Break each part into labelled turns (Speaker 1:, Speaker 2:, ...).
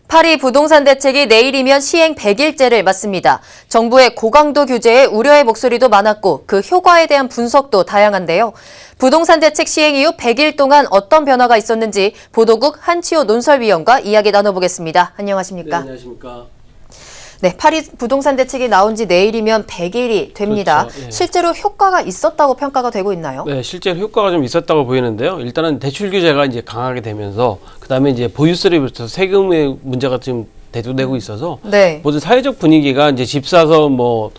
Speaker 1: 파리 부동산 대책이 내일이면 시행 100일째를 맞습니다. 정부의 고강도 규제에 우려의 목소리도 많았고 그 효과에 대한 분석도 다양한데요. 부동산 대책 시행 이후 100일 동안 어떤 변화가 있었는지 보도국 한치호 논설위원과 이야기 나눠보겠습니다. 안녕하십니까?
Speaker 2: 네, 안녕하십니까?
Speaker 1: 네, 파리 부동산 대책이 나온 지 내일이면 100일이 됩니다.
Speaker 2: 그렇죠. 예.
Speaker 1: 실제로 효과가 있었다고 평가가 되고 있나요?
Speaker 2: 네, 실제로 효과가 좀 있었다고 보이는데요. 일단은 대출 규제가 이제 강하게 되면서 그다음에 이제 보유세로부터 세금의 문제가 좀 대두되고 있어서
Speaker 1: 네.
Speaker 2: 모든 사회적 분위기가 이제 집 사서 뭐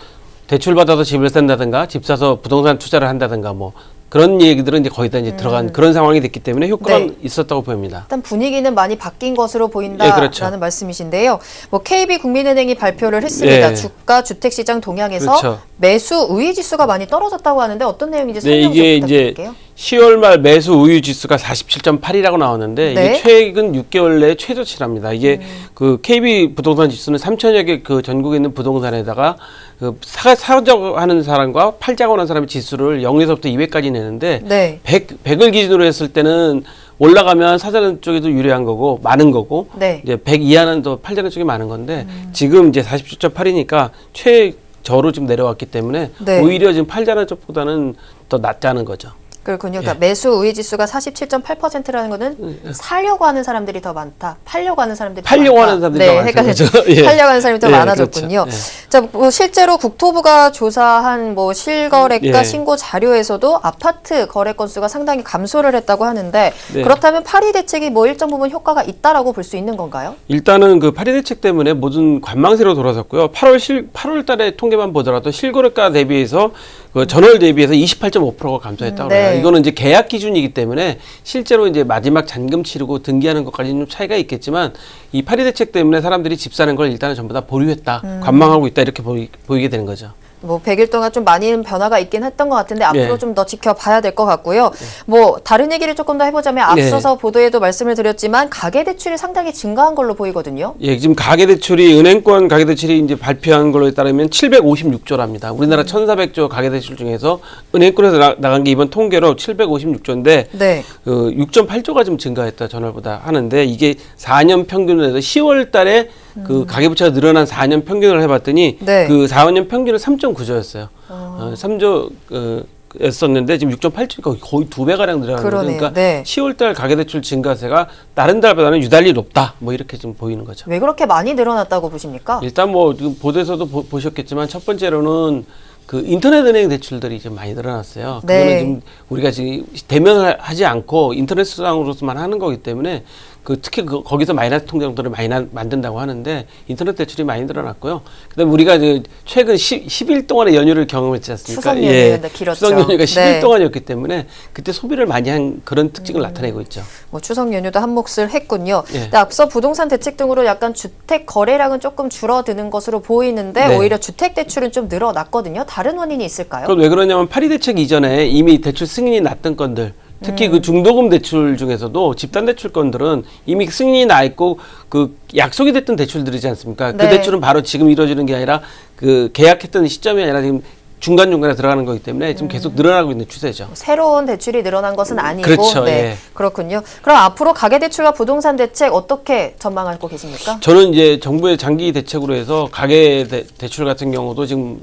Speaker 2: 대출 받아서 집을 산다든가 집 사서 부동산 투자를 한다든가 뭐 그런 얘기들은 이제 거의 다 이제 들어간 그런 상황이 됐기 때문에 효과가
Speaker 1: 네.
Speaker 2: 있었다고 보입니다.
Speaker 1: 일단 분위기는 많이 바뀐 것으로 보인다라는
Speaker 2: 예, 그렇죠.
Speaker 1: 말씀이신데요. 뭐 KB국민은행이 발표를 했습니다.
Speaker 2: 예.
Speaker 1: 주가 주택시장 동향에서
Speaker 2: 그렇죠.
Speaker 1: 매수 우위 지수가 많이 떨어졌다고 하는데 어떤 내용인지
Speaker 2: 네,
Speaker 1: 설명 좀
Speaker 2: 이게
Speaker 1: 부탁드릴게요.
Speaker 2: 이제 10월 말 매수 우위 지수가 47.8이라고 나왔는데
Speaker 1: 네.
Speaker 2: 이게 최근 6개월 내 최저치랍니다. 이게 그 KB 부동산 지수는 3천여 개 그 전국에 있는 부동산에다가 그 사자고 하는 사람과 팔자고 하는 사람의 지수를 0에서부터 200까지 내는데
Speaker 1: 네.
Speaker 2: 100을 기준으로 했을 때는 올라가면 사자는 쪽에도 유리한 거고 많은 거고
Speaker 1: 네.
Speaker 2: 이제 100 이하는 더 팔자는 쪽이 많은 건데 지금 이제 47.8이니까 최저로 지금 내려왔기 때문에
Speaker 1: 네.
Speaker 2: 오히려 지금 팔자는 쪽보다는 더 낫다는 거죠.
Speaker 1: 그렇군요. 그러니까 매수 우위 지수가 47.8%라는 거는 사려고 하는 사람들이 더 많다. 팔려고 하는 사람들이 더
Speaker 2: 팔려고
Speaker 1: 많다.
Speaker 2: 하는 사람들이
Speaker 1: 네,
Speaker 2: 더 많죠.
Speaker 1: 헷갈리죠.
Speaker 2: 그렇죠? 예.
Speaker 1: 팔려고 하는 사람이 더
Speaker 2: 예,
Speaker 1: 많아졌군요.
Speaker 2: 그렇죠. 예.
Speaker 1: 자, 뭐 실제로 국토부가 조사한 뭐 실거래가
Speaker 2: 예.
Speaker 1: 신고 자료에서도 아파트 거래 건수가 상당히 감소를 했다고 하는데
Speaker 2: 네.
Speaker 1: 그렇다면 파리 대책이 뭐 일정 부분 효과가 있다라고 볼 수 있는 건가요?
Speaker 2: 일단은 그 파리 대책 때문에 모든 관망세로 돌아섰고요. 8월 달에 통계만 보더라도 실거래가 대비해서 그 전월 대비해서 28.5%가 감소했다고
Speaker 1: 네.
Speaker 2: 해요. 이거는 이제 계약 기준이기 때문에 실제로 이제 마지막 잔금 치르고 등기하는 것까지는 좀 차이가 있겠지만 이 파리 대책 때문에 사람들이 집 사는 걸 일단은 전부 다 보류했다, 관망하고 있다 이렇게 보이게 되는 거죠.
Speaker 1: 뭐 100일 동안 좀 많이 변화가 있긴 했던 것 같은데 앞으로
Speaker 2: 네.
Speaker 1: 좀 더 지켜봐야 될 것 같고요. 뭐 다른 얘기를 조금 더 해보자면 앞서서 보도에도 말씀을 드렸지만 가계대출이 상당히 증가한 걸로 보이거든요.
Speaker 2: 예, 지금 가계대출이 은행권 가계대출이 이제 발표한 걸로 따르면 756조랍니다. 우리나라 1,400조 가계대출 중에서 은행권에서 나간 게 이번 통계로 756조인데
Speaker 1: 네.
Speaker 2: 6.8조가 좀 증가했다 전월보다 하는데 이게 4년 평균으로 해서 10월 달에 그 가계부채가 늘어난 4년 평균을 해봤더니
Speaker 1: 네.
Speaker 2: 그 4년 평균은 3.9조였어요. 3조 였었는데 지금 6.8조니까 거의 2배가량 늘어나는 거죠.
Speaker 1: 그러네요.
Speaker 2: 그러니까
Speaker 1: 네.
Speaker 2: 10월달 가계대출 증가세가 다른 달보다는 유달리 높다. 뭐 이렇게 좀 보이는 거죠.
Speaker 1: 왜 그렇게 많이 늘어났다고 보십니까?
Speaker 2: 일단 뭐 지금 보도에서도 보셨겠지만 첫 번째로는 그 인터넷 은행 대출들이 좀 많이 늘어났어요.
Speaker 1: 네.
Speaker 2: 그거는 지금 우리가 지금 대면을 하지 않고 인터넷상으로서만 하는 거기 때문에 그 특히 거기서 마이너스 통장들을 많이 만든다고 하는데 인터넷 대출이 많이 늘어났고요. 그다음에 우리가 이제 최근 10일 동안의 연휴를 경험했지 않습니까?
Speaker 1: 추석 연휴가 길었죠.
Speaker 2: 추석 연휴가 10일
Speaker 1: 네.
Speaker 2: 동안이었기 때문에 그때 소비를 많이 한 그런 특징을 나타내고 있죠.
Speaker 1: 뭐 추석 연휴도 한 몫을 했군요.
Speaker 2: 예.
Speaker 1: 근데 앞서 부동산 대책 등으로 약간 주택 거래량은 조금 줄어드는 것으로 보이는데
Speaker 2: 네.
Speaker 1: 오히려 주택 대출은 좀 늘어났거든요. 다른 원인이 있을까요?
Speaker 2: 그건 왜 그러냐면 파리 대책 이전에 이미 대출 승인이 났던 건들 특히 그 중도금 대출 중에서도 집단 대출 건들은 이미 승인이 나 있고 그 약속이 됐던 대출들이지 않습니까?
Speaker 1: 네.
Speaker 2: 그 대출은 바로 지금 이루어지는 게 아니라 그 계약했던 시점이 아니라 지금 중간중간에 들어가는 거기 때문에 지금 계속 늘어나고 있는 추세죠.
Speaker 1: 새로운 대출이 늘어난 것은 아니고
Speaker 2: 그렇죠,
Speaker 1: 네,
Speaker 2: 예.
Speaker 1: 그렇군요. 그럼 앞으로 가계대출과 부동산 대책 어떻게 전망하고 계십니까?
Speaker 2: 저는 이제 정부의 장기 대책으로 해서 가계 대출 같은 경우도 지금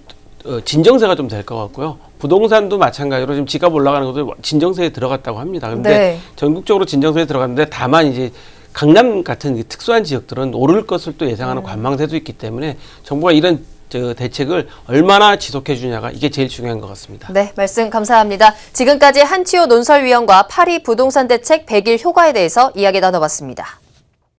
Speaker 2: 진정세가 좀 될 것 같고요. 부동산도 마찬가지로 지금 집값 올라가는 것도 진정세에 들어갔다고 합니다. 그런데
Speaker 1: 네.
Speaker 2: 전국적으로 진정세에 들어갔는데 다만 이제 강남 같은 특수한 지역들은 오를 것을 또 예상하는 관망세도 있기 때문에 정부가 이런 대책을 얼마나 지속해 주냐가 이게 제일 중요한 것 같습니다.
Speaker 1: 네, 말씀 감사합니다. 지금까지 한치호 논설위원과 파리 부동산 대책 100일 효과에 대해서 이야기 나눠봤습니다.